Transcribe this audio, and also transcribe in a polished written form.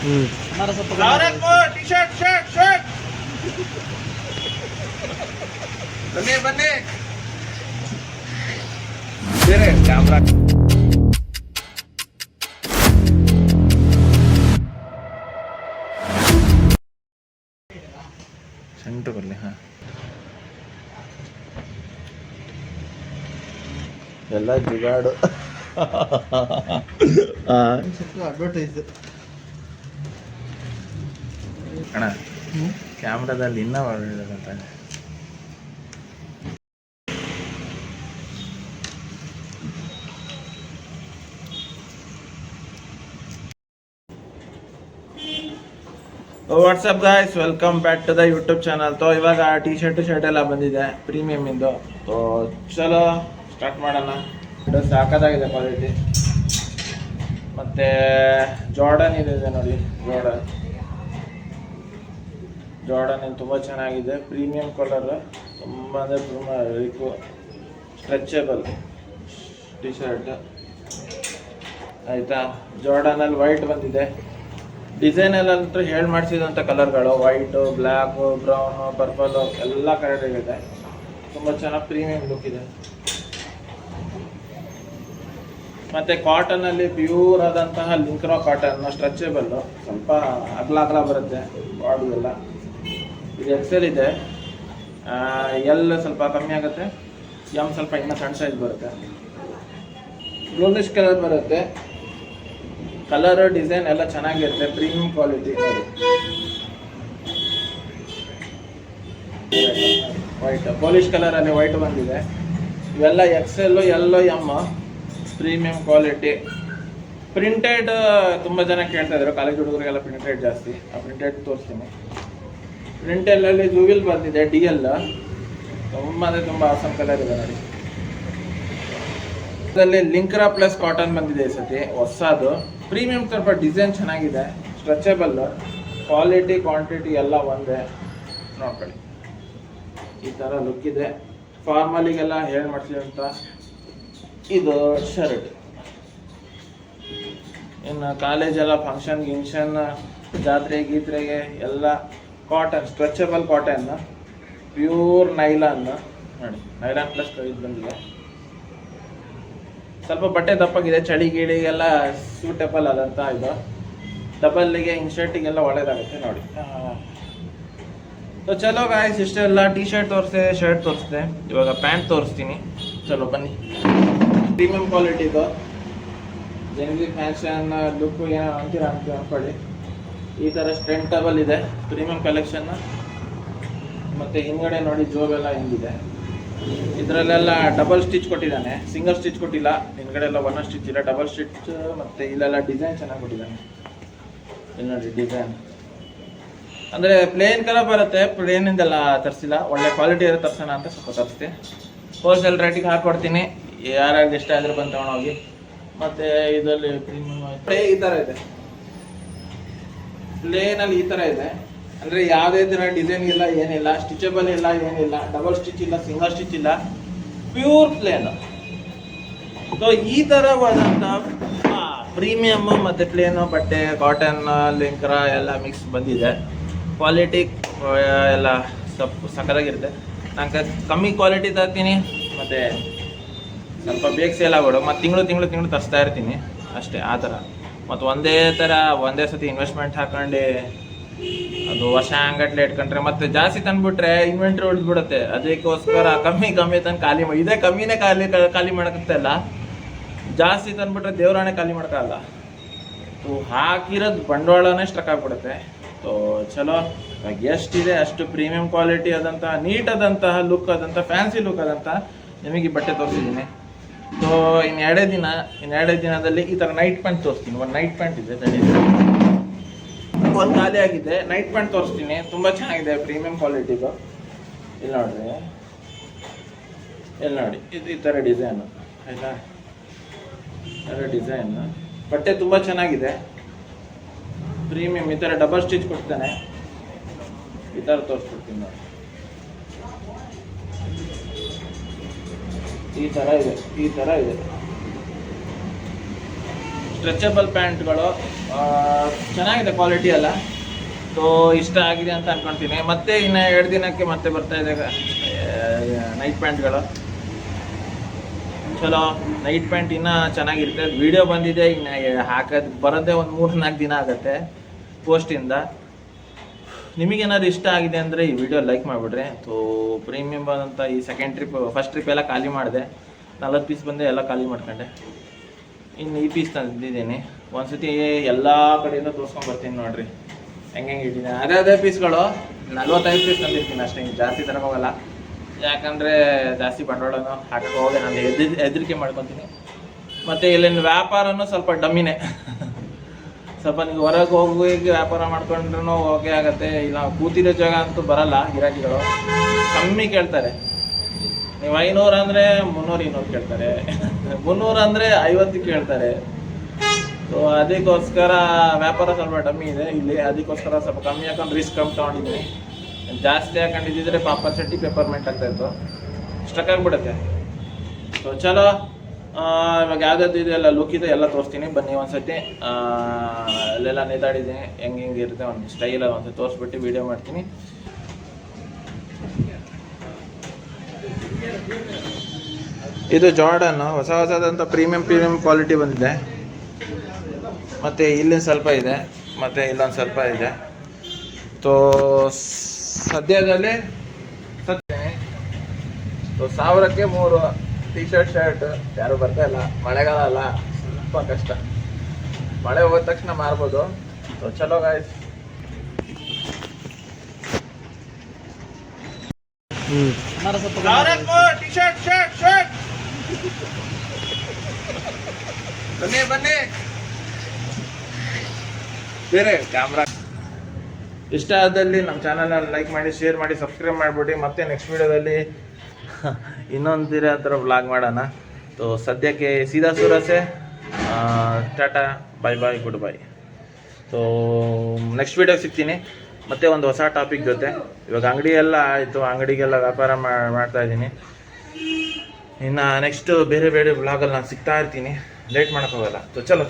T shirt shirt shirt ಬನ್ನಿ ಬನ್ನಿ ಬೇರೆ ಕ್ಯಾಮ್ರಾ ಸೆಂಟು ಬರಲಿ. ಹಾಂ, ಎಲ್ಲ ಜುಗಾಡು. ಅಡ್ವರ್ಟೈಸ್ ಅಣ್ಣ ಕ್ಯಾಮ್ರಾದಲ್ಲಿ ಇನ್ನೂ ಒಳ್ಳೆಯದಂತ. What's up guys, welcome back to the YouTube channel. ತೋ ಇವಾಗ ಟಿ ಶರ್ಟ್ ಎಲ್ಲ ಬಂದಿದೆ ಪ್ರೀಮಿಯಮ್ ಇಂದು. ತೋ ಚಲೋ ಸ್ಟಾರ್ಟ್ ಮಾಡೋಣ. ಸಾಕಾಗಿದೆ ಕ್ವಾಲಿಟಿ. ಮತ್ತು ಜಾರ್ಡನ್ ಇದೆ ನೋಡಿ, ಜಾರ್ಡನ್ ಇದು ತುಂಬ ಚೆನ್ನಾಗಿದೆ. ಪ್ರೀಮಿಯಂ ಕಲರ್, ತುಂಬ ಅಂದರೆ ತುಂಬ ಸ್ಟ್ರೆಚಬಲ್ ಟಿ ಶರ್ಟ್ ಆಯಿತಾ. ಜಾರ್ಡನಲ್ಲಿ ವೈಟ್ ಬಂದಿದೆ. ಡಿಸೈನಲ್ಲಂತೂ ಹೇಳಿ ಮಾಡಿಸಿದಂಥ ಕಲರ್ಗಳು ವೈಟು, ಬ್ಲ್ಯಾಕು, ಬ್ರೌನು, ಪರ್ಪಲು ಎಲ್ಲ ಕರೆಕ್ಟಾಗಿದೆ. ತುಂಬ ಚೆನ್ನಾಗಿ ಪ್ರೀಮಿಯಂ ಲುಕ್ ಇದೆ. ಮತ್ತು ಕಾಟನಲ್ಲಿ ಪ್ಯೂರ್ ಆದಂತಹ ಲಿಂಕ್ರಾ ಕಾಟನ್, ಸ್ಟ್ರೆಚಬಲ್ಲು, ಸ್ವಲ್ಪ ಅಗಲ ಬರುತ್ತೆ ಬಾಡಿ ಎಲ್ಲ. ಇದು ಎಕ್ಸೆಲ್ ಇದೆ. ಎಲ್ ಸ್ವಲ್ಪ ಕಮ್ಮಿ ಆಗುತ್ತೆ, ಎಮ್ ಸ್ವಲ್ಪ ಇನ್ನೂ ಸಣ್ಣ ಸೈಜ್ ಬರುತ್ತೆ. ಬ್ಲೂನಿಶ್ ಕಲರ್ ಬರುತ್ತೆ. ಕಲರ್ ಡಿಸೈನ್ ಎಲ್ಲ ಚೆನ್ನಾಗಿರುತ್ತೆ, ಪ್ರೀಮಿಯಂ ಕ್ವಾಲಿಟಿ ನೋಡಿ. ವೈಟ್ ಪಾಲಿಶ್ ಕಲರಲ್ಲಿ ವೈಟ್ ಬಂದಿದೆ. ಇವೆಲ್ಲ ಎಕ್ಸೆಲ್ಲು, ಎಲ್ಲೋ, ಎಮ್, ಪ್ರೀಮಿಯಂ ಕ್ವಾಲಿಟಿ. ಪ್ರಿಂಟೆಡ್ ತುಂಬ ಜನ ಕೇಳ್ತಾ ಇದ್ರು, ಕಾಲೇಜ್ ಹುಡುಗರಿಗೆಲ್ಲ ಪ್ರಿಂಟೆಡ್ ಜಾಸ್ತಿ. ಆ ಪ್ರಿಂಟೆಡ್ ತೋರಿಸ್ತೀನಿ. ಪ್ರಿಂಟೆಲ್ಲಲ್ಲಿ ಜೂವಿಲ್ ಬಂದಿದೆ, ಡಿ ಎಲ್, ತುಂಬ ಅಂದರೆ ತುಂಬ ಆಸಮ್ ಕಲರ್ ಇದೆ ನೋಡಿ. ಇದರಲ್ಲಿ ಲಿಂಕ್ರಾ ಪ್ಲಸ್ ಕಾಟನ್ ಬಂದಿದೆ ಈ ಸತಿ ಹೊಸದು. ಪ್ರೀಮಿಯಂ ಸ್ವಲ್ಪ ಡಿಸೈನ್ ಚೆನ್ನಾಗಿದೆ, ಸ್ಟ್ರೆಚಬಲ್, ಕ್ವಾಲಿಟಿ ಕ್ವಾಂಟಿಟಿ ಎಲ್ಲ ಒಂದೇ. ನೋಡ್ಕೊಳ್ಳಿ, ಈ ಥರ ಲುಕ್ ಇದೆ. ಫಾರ್ಮಲಿಗೆಲ್ಲ ಹೇಳಿ ಮಾಡಿಸಿದಂಥ ಇದು ಶರ್ಟ್. ಇನ್ನು ಕಾಲೇಜೆಲ್ಲ ಫಂಕ್ಷನ್ ಗಿಂಕ್ಷನ್, ಜಾತ್ರೆ ಗೀತ್ರೆಗೆ ಎಲ್ಲ cotton, stretchable cotton, pure nylon ನೋಡಿ. ನೈಲಾನ್ ಪ್ಲಸ್ ಇದು ಬಂದಿದೆ. ಸ್ವಲ್ಪ ಬಟ್ಟೆ ದಪ್ಪಗಿದೆ, ಚಳಿ ಗಿಳಿಗೆಲ್ಲ ಸೂಟೇಬಲ್ ಆದಂಥ ಇದು. ಡಬಲ್ಗೆ ಇನ್ಶರ್ಟಿಗೆಲ್ಲ ಒಳ್ಳೇದಾಗುತ್ತೆ ನೋಡಿ. ಸೊ ಚಲೋ ಗಾಯ್ಸ್, ಇಷ್ಟೆಲ್ಲ ಟಿ ಶರ್ಟ್ ತೋರಿಸ್ದೆ, ಶರ್ಟ್ ತೋರಿಸ್ದೆ. ಇವಾಗ ಪ್ಯಾಂಟ್ ತೋರಿಸ್ತೀನಿ, ಚಲೋ ಬನ್ನಿ. ಪ್ರೀಮಿಯಂ ಕ್ವಾಲಿಟಿದು ಜನರಿ ಫ್ಯಾಷನ್ ಲುಕ್ಕು ಏನೋ ಅಂತೀರಾ ಅಂತ ಅಂದ್ಕೊಳ್ಳಿ. ಈ ಥರ ಸ್ಟ್ರೆಂಟಬಲ್ ಇದೆ ಪ್ರೀಮಿಯಂ ಕಲೆಕ್ಷನ್. ಮತ್ತು ಹಿಂದ್ಗಡೆ ನೋಡಿ ಜೋಬೆಲ್ಲ ಹೆಂಗಿದೆ. ಇದರಲ್ಲೆಲ್ಲ ಡಬಲ್ ಸ್ಟಿಚ್ ಕೊಟ್ಟಿದ್ದಾನೆ, ಸಿಂಗಲ್ ಸ್ಟಿಚ್ ಕೊಟ್ಟಿಲ್ಲ. ಹಿಂದ್ಗಡೆ ಎಲ್ಲ ಒನ್ ಸ್ಟಿಚ್ ಇಲ್ಲ, ಡಬಲ್ ಸ್ಟಿಚ್. ಮತ್ತು ಇಲ್ಲೆಲ್ಲ ಡಿಸೈನ್ ಚೆನ್ನಾಗಿ ಕೊಟ್ಟಿದ್ದಾನೆ. ಇಲ್ಲಿ ನೋಡಿ ಡಿಸೈನ್, ಅಂದರೆ ಪ್ಲೇನ್ ಕಲರ್ ಬರುತ್ತೆ. ಪ್ಲೇನಿಂದೆಲ್ಲ ತರಿಸಿಲ್ಲ, ಒಳ್ಳೆ ಕ್ವಾಲಿಟಿ ಇರೋ ತರ್ಸೋಣ ಅಂತ ಸ್ವಲ್ಪ ತರಿಸ್ತೆ. ಹೋಲ್ಸೇಲ್ ರೇಟಿಗೆ ಹಾಕ್ಕೊಡ್ತೀನಿ, ಯಾರ್ಯಾರು ಇಷ್ಟ ಆದರೆ ಬಂದು ತೊಗೊಂಡೋಗಿ. ಮತ್ತು ಇದರಲ್ಲಿ ಪ್ರೀಮಿಯಂ ಈ ಥರ ಇದೆ, ಪ್ಲೇನಲ್ಲಿ ಈ ಥರ ಇದೆ. ಅಂದರೆ ಯಾವುದೇ ಥರ ಡಿಸೈನ್ ಇಲ್ಲ, ಏನಿಲ್ಲ, ಸ್ಟಿಚಬಲ್ ಇಲ್ಲ, ಏನಿಲ್ಲ, ಡಬಲ್ ಸ್ಟಿಚ್ ಇಲ್ಲ, ಸಿಂಗಲ್ ಸ್ಟಿಚ್ ಇಲ್ಲ, ಪ್ಯೂರ್ ಪ್ಲೇನ್. ಸೊ ಈ ಥರವಾದಂಥ ಪ್ರೀಮಿಯಮ್ಮು ಮತ್ತು ಪ್ಲೇನು ಬಟ್ಟೆ, ಕಾಟನ್, ಲಿಂಕ್ರಾ ಎಲ್ಲ ಮಿಕ್ಸ್ ಬಂದಿದೆ. ಕ್ವಾಲಿಟಿ ಎಲ್ಲ ಸ್ವಲ್ಪ ಸಕ್ಕತ್ತಾಗಿರುತ್ತೆ. ನಂಗೆ ಕಮ್ಮಿ ಕ್ವಾಲಿಟಿ ತರ್ತೀನಿ, ಮತ್ತು ಸ್ವಲ್ಪ ಬೇಗ ಸೇಲ್ ಆಗೋಡು. ಮತ್ತು ತಿಂಗಳು ತರಿಸ್ತಾ ಇರ್ತೀನಿ ಅಷ್ಟೇ, ಆ ಥರ. ಮತ್ತು ಒಂದೇ ಸತಿ ಇನ್ವೆಸ್ಟ್ಮೆಂಟ್ ಹಾಕೊಂಡು ಅದು ವರ್ಷ ಹಂಗಟ್ಲೆ ಇಟ್ಕೊಂಡ್ರೆ ಮತ್ತೆ ಜಾಸ್ತಿ ತಂದುಬಿಟ್ರೆ ಇನ್ವೆಂಟ್ರಿ ಉಳಿದ್ಬಿಡುತ್ತೆ. ಅದಕ್ಕೋಸ್ಕರ ಕಮ್ಮಿ ತಂದು ಖಾಲಿ ಮಾಡಿ, ಇದೇ ಕಮ್ಮಿನೇ ಖಾಲಿ ಮಾಡೋಕ್ಕಲ್ಲ, ಜಾಸ್ತಿ ತಂದುಬಿಟ್ರೆ ದೇವರಾಣೆ ಖಾಲಿ ಮಾಡೋಕ್ಕಲ್ಲ. ಹಾಕಿರೋದು ಬಂಡವಾಳನೇ ಸ್ಟ್ರಕ್ ಆಗಿಬಿಡುತ್ತೆ. ಸೊ ಚಲೋ, ಎಷ್ಟಿದೆ ಅಷ್ಟು ಪ್ರೀಮಿಯಂ ಕ್ವಾಲಿಟಿ ಆದಂತಹ, ನೀಟ್ ಆದಂತಹ ಲುಕ್ ಆದಂಥ, ಫ್ಯಾನ್ಸಿ ಲುಕ್ ಆದಂಥ ನಿಮಗೆ ಬಟ್ಟೆ ತೋರಿಸಿದ್ದೀನಿ. ಸೊ ಇನ್ನೆರಡೇ ದಿನದಲ್ಲಿ ಈ ಥರ ನೈಟ್ ಪ್ಯಾಂಟ್ ತೋರಿಸ್ತೀನಿ. ಒಂದು ನೈಟ್ ಪ್ಯಾಂಟ್ ಇದೆ, ಒಂದು ಖಾಲಿ ಆಗಿದೆ. ನೈಟ್ ಪ್ಯಾಂಟ್ ತೋರಿಸ್ತೀನಿ, ತುಂಬ ಚೆನ್ನಾಗಿದೆ, ಪ್ರೀಮಿಯಂ ಕ್ವಾಲಿಟಿದು. ಇಲ್ಲಿ ನೋಡಿ ಇದು ಈ ಥರ ಡಿಸೈನು ಆಯಿತಾ. ಡಿಸೈನ್ ಬಟ್ಟೆ ತುಂಬ ಚೆನ್ನಾಗಿದೆ, ಪ್ರೀಮಿಯಂ. ಈ ಥರ ಡಬಲ್ ಸ್ಟಿಚ್ ಕೊಡ್ತಾನೆ. ಈ ಥರ ತೋರಿಸ್ಕೊಡ್ತೀನಿ ನೋಡಿ. ಈ ಥರ ಇದೆ ಸ್ಟ್ರೆಚಬಲ್ ಪ್ಯಾಂಟ್ಗಳು. ಚೆನ್ನಾಗಿದೆ ಕ್ವಾಲಿಟಿ ಎಲ್ಲ. ಸೊ ಇಷ್ಟ ಆಗಿದೆ ಅಂತ ಅನ್ಕೊಳ್ತೀನಿ. ಮತ್ತೆ ಇನ್ನು 2 ದಿನಕ್ಕೆ ಮತ್ತೆ ಬರ್ತಾ ಇದೆ ನೈಟ್ ಪ್ಯಾಂಟ್ಗಳು. ಚಲೋ, ನೈಟ್ ಪ್ಯಾಂಟ್ ಇನ್ನೂ ಚೆನ್ನಾಗಿರುತ್ತೆ. ವಿಡಿಯೋ ಬಂದಿದೆ, ಇನ್ನು ಹಾಕೋದು ಬರೋದೇ ಒಂದು 3-4 ದಿನ ಆಗುತ್ತೆ ಪೋಸ್ಟಿಂದ. ನಿಮಗೇನಾದ್ರು ಇಷ್ಟ ಆಗಿದೆ ಅಂದರೆ ಈ ವಿಡಿಯೋ ಲೈಕ್ ಮಾಡಿಬಿಡ್ರಿ. ಸೊ ಪ್ರೀಮಿಯಮ್ ಬಂದಂಥ ಈ ಸೆಕೆಂಡ್ ಟ್ರಿಪ್, ಫಸ್ಟ್ ಟ್ರಿಪ್ ಎಲ್ಲ ಖಾಲಿ ಮಾಡಿದೆ, 40 ಪೀಸ್ ಬಂದೆ, ಎಲ್ಲ ಖಾಲಿ ಮಾಡ್ಕೊಂಡೆ. ಇನ್ನು ಈ ಪೀಸ್ ತಂದಿದ್ದೀನಿ. ಒಂದ್ಸತಿ ಎಲ್ಲ ಕಡೆಯಿಂದ ತೋರಿಸ್ಕೊಂಬರ್ತೀನಿ ನೋಡ್ರಿ ಹೆಂಗೆ ಇಟ್ಟಿದ್ದೀನಿ. ಅದೇ ಪೀಸ್ಗಳು 45 ಪೀಸ್ ತಂದಿರ್ತೀನಿ ಅಷ್ಟೇ, ಜಾಸ್ತಿ ತರಕೋಗಲ್ಲ. ಯಾಕಂದರೆ ಜಾಸ್ತಿ ಬಂಡವಾಳನೂ ಹಾಕಕ್ಕೆ ಹೋಗಿ ನಾನು ಹೆದರಿಕೆ ಮಾಡ್ಕೊತೀನಿ. ಮತ್ತು ಇಲ್ಲಿನ ವ್ಯಾಪಾರನೂ ಸ್ವಲ್ಪ ಡಮ್ಮಿನೇ. ಸ್ವಲ್ಪ ನೀವು ಹೊರಗೆ ಹೋಗಿ ವ್ಯಾಪಾರ ಮಾಡ್ಕೊಂಡ್ರೂ ಓಕೆ ಆಗುತ್ತೆ. ಇಲ್ಲ ಕೂತಿರೋ ಜಾಗ ಅಂತೂ ಬರಲ್ಲ, ಗಿರಾಕಿಗಳು ಕಮ್ಮಿ ಕೇಳ್ತಾರೆ. ನೀವು 500 ಅಂದರೆ 300-200 ಕೇಳ್ತಾರೆ, 300 ಅಂದರೆ 50 ಕೇಳ್ತಾರೆ. ಸೊ ಅದಕ್ಕೋಸ್ಕರ ವ್ಯಾಪಾರ ಸ್ವಲ್ಪ ಡಮ್ಮಿ ಇದೆ ಇಲ್ಲಿ. ಅದಕ್ಕೋಸ್ಕರ ಸ್ವಲ್ಪ ಕಮ್ಮಿ ಹಾಕೊಂಡು ರಿಸ್ಕ್ ಕಮ್ಮಿ ತೊಗೊಂಡಿದ್ದೀನಿ. ಜಾಸ್ತಿ ಹಾಕೊಂಡಿದ್ದಿದ್ರೆ ಪಾಪರ್ ಚಟ್ಟಿ ಪೆಪ್ಪರ್ಮೆಂಟ್ ಆಗ್ತಾಯಿತ್ತು, ಸ್ಟಕ್ ಆಗಿಬಿಡುತ್ತೆ. ಸೊ ಚಲೋ, ಇವಾಗ ಯಾವ್ದಾದ್ರು ಇದೆಲ್ಲ ಲುಕ್ ಇದೆ ಎಲ್ಲ ತೋರಿಸ್ತೀನಿ ಬನ್ನಿ. ಒಂದ್ಸತಿ ಅಲ್ಲೆಲ್ಲ ನೇತಾಡಿದ್ದೀನಿ, ಹೆಂಗೆ ಇರುತ್ತೆ ಒಂದು ಸ್ಟೈಲಲ್ಲಿ ಒಂದ್ಸತಿ ತೋರಿಸ್ಬಿಟ್ಟು ವೀಡಿಯೋ ಮಾಡ್ತೀನಿ. ಇದು ಜಾರ್ಡನ್ ಹೊಸದಂತ ಪ್ರೀಮಿಯಂ ಕ್ವಾಲಿಟಿ ಬಂದಿದೆ. ಮತ್ತು ಇಲ್ಲಿಂದ ಸ್ವಲ್ಪ ಇದೆ, ಮತ್ತು ಇಲ್ಲೊಂದು ಸ್ವಲ್ಪ ಇದೆ. ಸೊ ಸದ್ಯದಲ್ಲಿ 1000ಕ್ಕೆ 3 ಟಿ ಶರ್ಟ್ ಯಾರು ಬರ್ತಾ ಇಲ್ಲ. ಮಳೆಗಾಲ ಅಲ್ಲ, ಸ್ವಲ್ಪ ಕಷ್ಟ. ಮಳೆ ಹೋದ ತಕ್ಷಣ ಮಾರ್ಬೋದು. ಸೊ ಚಲೋ ಗಾಯ್ಸ್. ಟಿ ಶರ್ಟ್ ಬನ್ನಿ ಬೇರೆ ಕ್ಯಾಮ್ರಾ. ಇಷ್ಟ ಆದಲ್ಲಿ ನಮ್ಮ ಚಾನಲ್ನ ಲೈಕ್ ಮಾಡಿ, ಶೇರ್ ಮಾಡಿ, ಸಬ್ಸ್ಕ್ರೈಬ್ ಮಾಡಿಬಿಡಿ. ಮತ್ತೆ ನೆಕ್ಸ್ಟ್ ವೀಡಿಯೋದಲ್ಲಿ ಇನ್ನೊಂದು ಥರ ವ್ಲಾಗ್ ಮಾಡೋಣ. ಸೊ ಸದ್ಯಕ್ಕೆ ಸೀದಾ ಸೂರಸೆ, ಟಾಟಾ, ಬಾಯ್, ಗುಡ್ ಬೈ. ಸೊ ನೆಕ್ಸ್ಟ್ ವೀಡಿಯೋಗೆ ಸಿಗ್ತೀನಿ ಮತ್ತೆ ಒಂದು ಹೊಸ ಟಾಪಿಕ್ ಜೊತೆ. ಇವಾಗ ಅಂಗಡಿ ಎಲ್ಲ ಆಯಿತು, ಅಂಗಡಿಗೆಲ್ಲ ವ್ಯಾಪಾರ ಮಾಡ್ತಾಯಿದ್ದೀನಿ. ಇನ್ನು ನೆಕ್ಸ್ಟ್ ಬೇರೆ ವ್ಲಾಗಲ್ಲಿ ನಾನು ಸಿಗ್ತಾ ಇರ್ತೀನಿ, ಲೇಟ್ ಮಾಡೋಕ್ಕೋಗಲ್ಲ. ಸೊ ಚಲೋ.